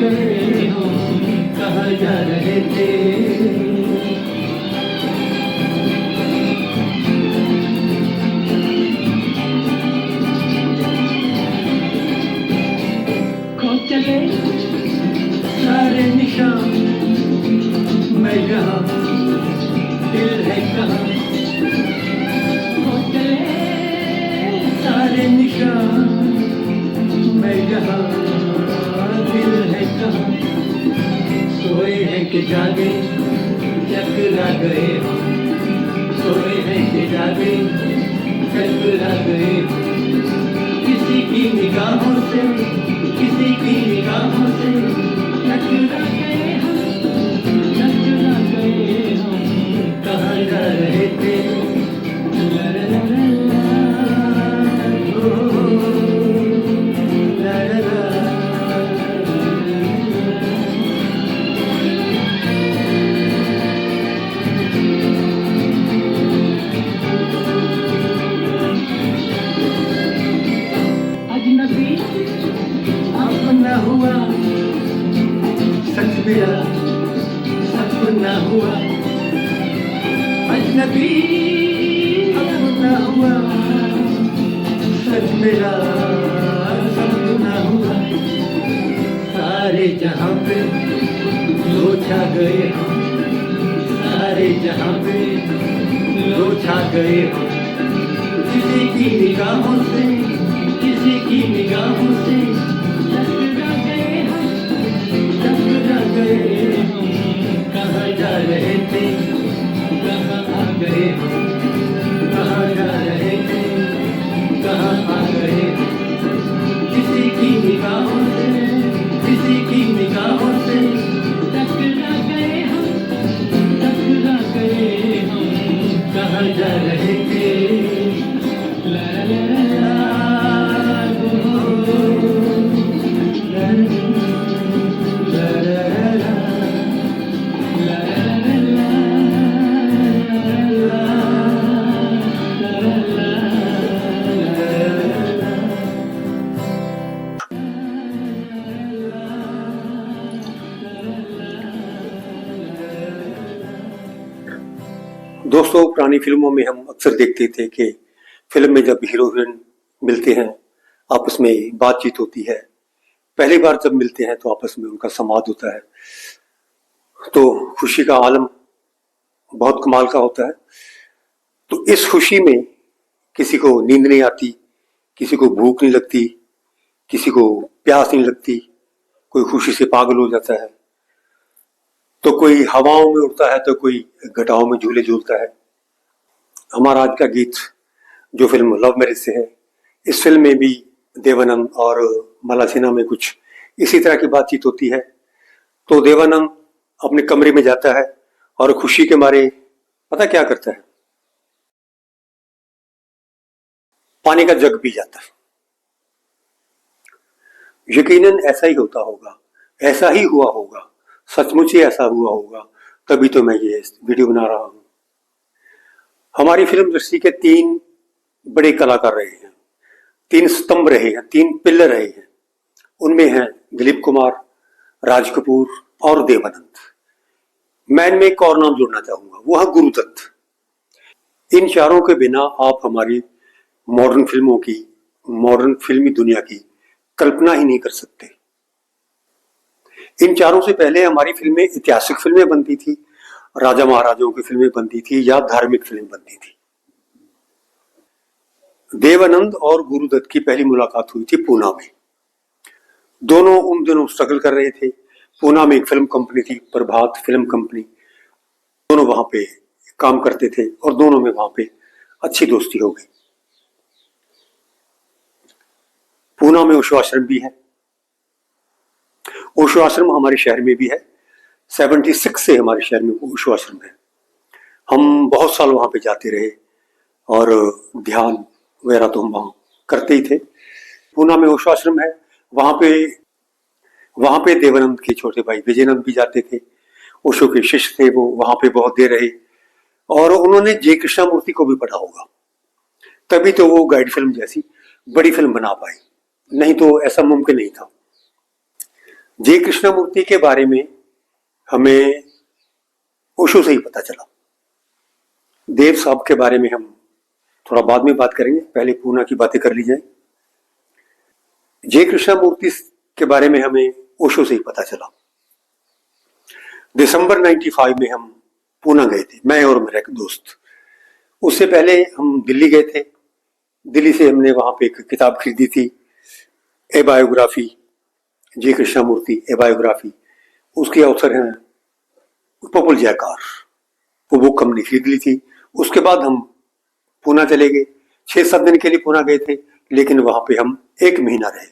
गए हम, कहाँ जा रहे थे। खो चले सारे निशान, मैं यहाँ दिल है कहाँ। खो चले सारे निशान, मैं यहाँ दिल है कहाँ। सोए हैं कि जागे चकरा गए हम, सोए हैं कि जागे चकरा गए हम। किसी की निगाहों से, किसी की निगाहों से टकरा गए हम, टकरा गए हम। कहाँ जा रहे थे। ला ला ला ला ला, ओ, ला ला ला। अजनबी अपना हुआ, सच मेरा सपना हुआ। अजनबी अपना हुआ, सच मेरा सपना हुआ। सारे जहां पे लो छा गए हम, सारे जहां पे लो छा गए हम। किसी की निगाहों से, किसी की निगाहों से टकरा गए हम, टकरा गए हम। कहाँ जा रहे थे, कहाँ आ गए हम, कहाँ जा रहे थे, कहाँ आ गए हम। किसी की निगाहों से, किसी की निगाहों से टकरा गए हम, टकरा गए हम। कहाँ जा रहे थे। ला ला ला ला, दोस्तों, पुरानी फिल्मों में हम अक्सर देखते थे कि फिल्म में जब हीरो हीरोइन मिलते हैं, आपस में बातचीत होती है। पहली बार जब मिलते हैं तो आपस में उनका संवाद होता है, तो खुशी का आलम बहुत कमाल का होता है। तो इस खुशी में किसी को नींद नहीं आती, किसी को भूख नहीं लगती, किसी को प्यास नहीं लगती, कोई खुशी से पागल हो जाता है, तो कोई हवाओं में उड़ता है, तो कोई घटाओं में झूले झूलता है। हमारा आज का गीत जो फिल्म लव मैरिज से है, इस फिल्म में भी देवानंद और माला सिन्हा में कुछ इसी तरह की बातचीत होती है। तो देवानंद अपने कमरे में जाता है और खुशी के मारे पता क्या करता है, पानी का जग पी जाता है। यकीनन ऐसा ही होता होगा, ऐसा ही हुआ होगा, सचमुच ही ऐसा हुआ होगा, तभी तो मैं ये वीडियो बना रहा हूं। हमारी फिल्म इंडस्ट्री के 3 बड़े कलाकार रहे हैं, 3 स्तंभ रहे हैं, 3 पिलर रहे हैं। उनमें हैं दिलीप कुमार, राज कपूर और देवानंद। मैं इनमें एक और नाम जोड़ना चाहूंगा, वो है गुरुदत्त। इन चारों के बिना आप हमारी मॉडर्न फिल्मों की, मॉडर्न फिल्मी दुनिया की कल्पना ही नहीं कर सकते। इन चारों से पहले हमारी फिल्में ऐतिहासिक फिल्में बनती थी, राजा महाराजाओं की फिल्में बनती थी या धार्मिक फिल्म बनती थी। देवानंद और गुरुदत्त की पहली मुलाकात हुई थी पूना में। दोनों उन दिनों स्ट्रगल कर रहे थे। पूना में एक फिल्म कंपनी थी, प्रभात फिल्म कंपनी। दोनों वहां पे काम करते थे और दोनों में वहां पे अच्छी दोस्ती हो गई। पूना में ओशो आश्रम भी है। ओशो आश्रम हमारे शहर में भी है। 76 से हमारे शहर में ओशो आश्रम है। हम बहुत साल वहां पे जाते रहे और ध्यान वगैरह तो हम वहां करते ही थे। पूना में ओशो आश्रम है। वहां पे देवानंद के छोटे भाई विजयनंद भी जाते थे। ओशो के शिष्य थे वो, वहां पे बहुत देर रहे और उन्होंने जय कृष्णमूर्ति को भी पढ़ा होगा। तभी तो वो गाइड फिल्म जैसी बड़ी फिल्म बना पाई, नहीं तो ऐसा मुमकिन नहीं था। जे कृष्णमूर्ति के बारे में हमें ओशो से ही पता चला। देव साहब के बारे में हम थोड़ा बाद में बात करेंगे, पहले पूना की बातें कर ली जाए। जे कृष्णमूर्ति के बारे में हमें ओशो से ही पता चला। दिसंबर 95 में हम पूना गए थे, मैं और मेरा एक दोस्त। उससे पहले हम दिल्ली गए थे। दिल्ली से हमने वहां पे एक किताब खरीदी थी, a biography, J Krishnamurti a biography. उसके ऑथर हैं पपुल जयकार। वो बुक हमने खरीद ली थी। उसके बाद हम पूना चले गए। 6-7 दिन के लिए पूना गए थे, लेकिन वहां पे हम 1 महीना रहे।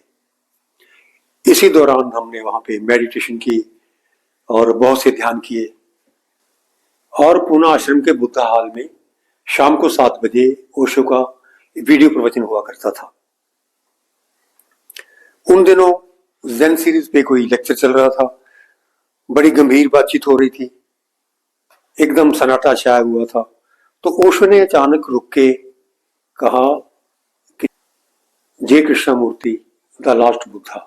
इसी दौरान हमने वहां पे मेडिटेशन की और बहुत से ध्यान किए। और पूना आश्रम के बुद्धा हॉल में शाम को 7 बजे ओशो का वीडियो प्रवचन हुआ करता था। उन दिनों ज़ेन सीरीज पे कोई लेक्चर चल रहा था, बड़ी गंभीर बातचीत हो रही थी, एकदम सन्नाटा छाया हुआ था। तो ओशो ने अचानक रुक के कहा कि जे कृष्णमूर्ति द लास्ट बुद्धा।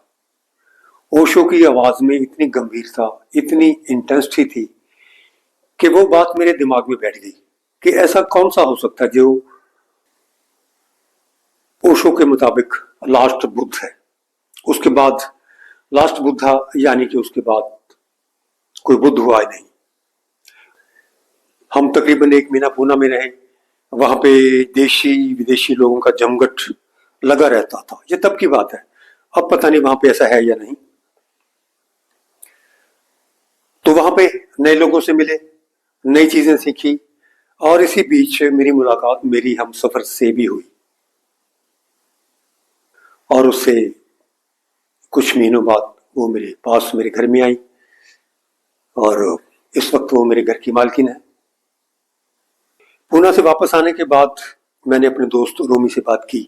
ओशो की आवाज में इतनी गंभीरता, इतनी इंटेंसिटी थी कि वो बात मेरे दिमाग में बैठ गई कि ऐसा कौन सा हो सकता है जो ओशो के मुताबिक लास्ट बुद्ध है। उसके बाद लास्ट बुद्धा यानी कि उसके बाद कोई बुद्ध हुआ ही नहीं। हम तकरीबन 1 महीना पूना में रहे। वहां पे देशी विदेशी लोगों का जमघट लगा रहता था। ये तब की बात है, अब पता नहीं वहां पे ऐसा है या नहीं। तो वहां पे नए लोगों से मिले, नई चीजें सीखी, और इसी बीच मेरी मुलाकात मेरी हम सफर से भी हुई। और उससे कुछ महीनों बाद वो मेरे पास मेरे घर में आई, और इस वक्त वो मेरे घर की मालकिन है। पूना से वापस आने के बाद मैंने अपने दोस्त रोमी से बात की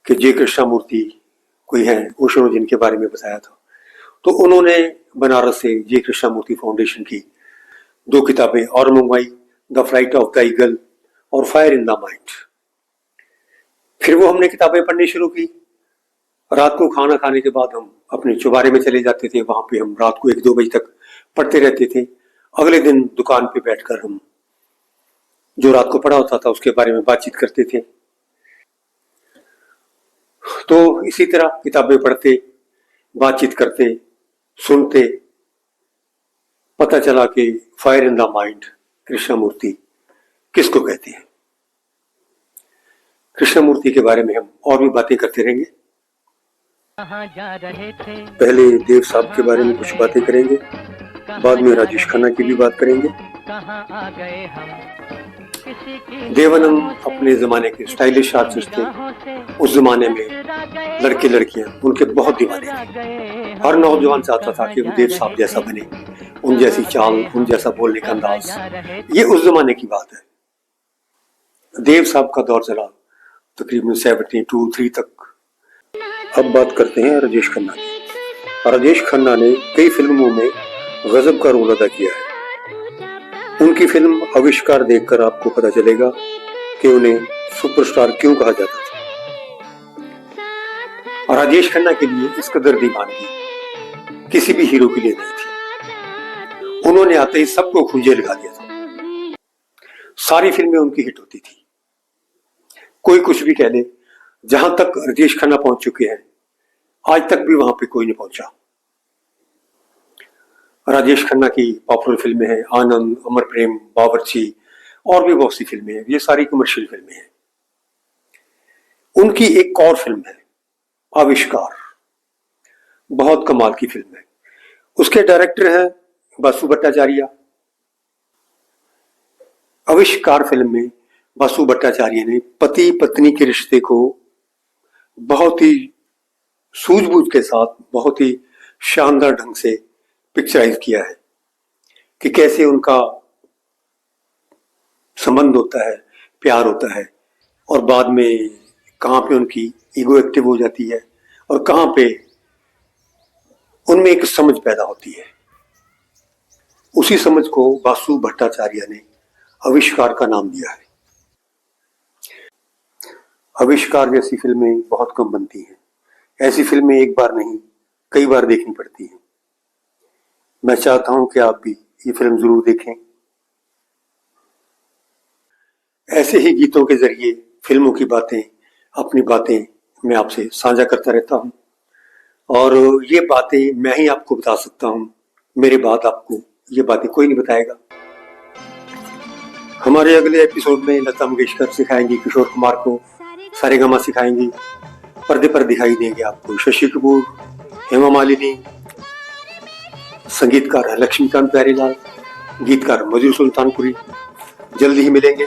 कि जे कृष्णमूर्ति कोई है, ओशो ने जिनके बारे में बताया था। तो उन्होंने बनारस से जे कृष्णमूर्ति फाउंडेशन की 2 किताबें और मंगवाई, the flight of the eagle और फायर इन द माइंड। फिर वो हमने किताबें पढ़नी शुरू की। रात को खाना खाने के बाद हम अपने चौबारे में चले जाते थे। वहां पे हम रात को 1-2 बजे तक पढ़ते रहते थे। अगले दिन दुकान पे बैठकर हम जो रात को पढ़ा होता था उसके बारे में बातचीत करते थे। तो इसी तरह किताबें पढ़ते, बातचीत करते, सुनते, पता चला कि fire in the mind Krishnamurti किसको कहते हैं। कृष्णमूर्ति के बारे में हम और भी बातें करते रहेंगे। पहले देव साहब के बारे में कुछ बातें करेंगे, बाद में राजेश खन्ना की भी बात करेंगे। देवानंद अपने जमाने के स्टाइलिश आर्टिस्ट थे। उस जमाने में लड़के लड़कियां उनके बहुत दीवाने थे। हर नौजवान चाहता था कि वो देव साहब जैसा बने, उन जैसी चाल, उन जैसा बोलने का अंदाज। ये उस जमाने की बात है। देव साहब का दौर चला तकरीबन 72-3 तक। अब बात करते हैं राजेश खन्ना की। राजेश खन्ना ने कई फिल्मों में गजब का रोल अदा किया है। उनकी फिल्म आविष्कार देखकर आपको पता चलेगा कि उन्हें सुपरस्टार क्यों कहा जाता था। राजेश खन्ना के लिए इस कदर दीवानगी किसी भी हीरो के लिए नहीं थी। उन्होंने आते ही सबको खूंजे लगा दिया था। सारी फिल्में उनकी हिट होती थी। कोई कुछ भी कह ले, जहां तक राजेश खन्ना पहुंच चुके हैं आज तक भी वहां पे कोई नहीं पहुंचा। राजेश खन्ना की पॉपुलर फिल्में हैं आनंद, अमर प्रेम, बावर्ची, और भी बहुत सी फिल्में हैं। ये सारी कमर्शियल फिल्में हैं। उनकी एक और फिल्म है आविष्कार, बहुत कमाल की फिल्म है। उसके डायरेक्टर हैं बासु भट्टाचार्य। आविष्कार फिल्म में बासु भट्टाचार्य ने पति पत्नी के रिश्ते को बहुत ही सूझबूझ के साथ, बहुत ही शानदार ढंग से पिक्चराइज किया है कि कैसे उनका संबंध होता है, प्यार होता है, और बाद में कहां पे उनकी ईगो एक्टिव हो जाती है और कहां पे उनमें एक समझ पैदा होती है। उसी समझ को बासु भट्टाचार्य ने आविष्कार का नाम दिया है। आविष्कार जैसी फिल्में बहुत कम बनती हैं। ऐसी फिल्में एक बार नहीं कई बार देखनी पड़ती है। मैं चाहता हूं कि आप भी ये फिल्म जरूर देखें। ऐसे ही गीतों के जरिए फिल्मों की बातें, अपनी बातें मैं आपसे साझा करता रहता हूं और ये बातें मैं ही आपको बता सकता हूं। मेरे बाद आपको ये बातें कोई नहीं बताएगा। हमारे अगले एपिसोड में लता मंगेशकर सिखाएंगी किशोर कुमार को, सारेगामा सिखाएंगी, पर्दे पर दिखाई देंगे आपको शशि कपूर, हेमा मालिनी, संगीतकार है लक्ष्मीकांत प्यारेलाल, गीतकार मजरू सुल्तानपुरी। जल्दी ही मिलेंगे।